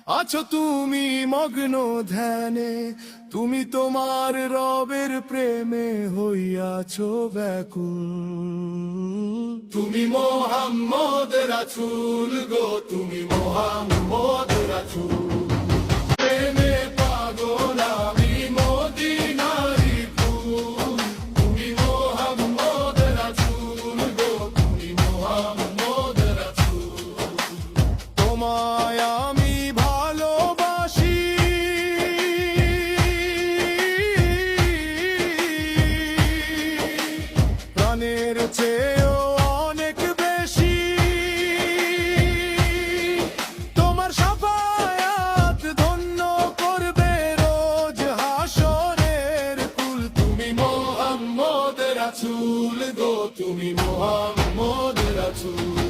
আছো তুমি মগ্ন ধ্যানে, তুমি তোমার রবের প্রেমে হইয়াছো ব্যাকুল। তুমি মোহাম্মদ রাসূল গো, তুমি মোহাম্মদ রাসূল। প্রেমে পাগল আমি মদিনারি ফুল। তুমি মোহাম্মদ রাসূল গো, তুমি মোহাম্মদ রাসূল। তোমায় আমি ভালোবাসি, প্রাণের চেয়েও অনেক বেশি। তোমার শাফায়াত ধন্য করবে রোজ হাসরের কুল। তুমি মোহাম্মদ রাসূল গো, তুমি মোহাম্মদ রাসূল।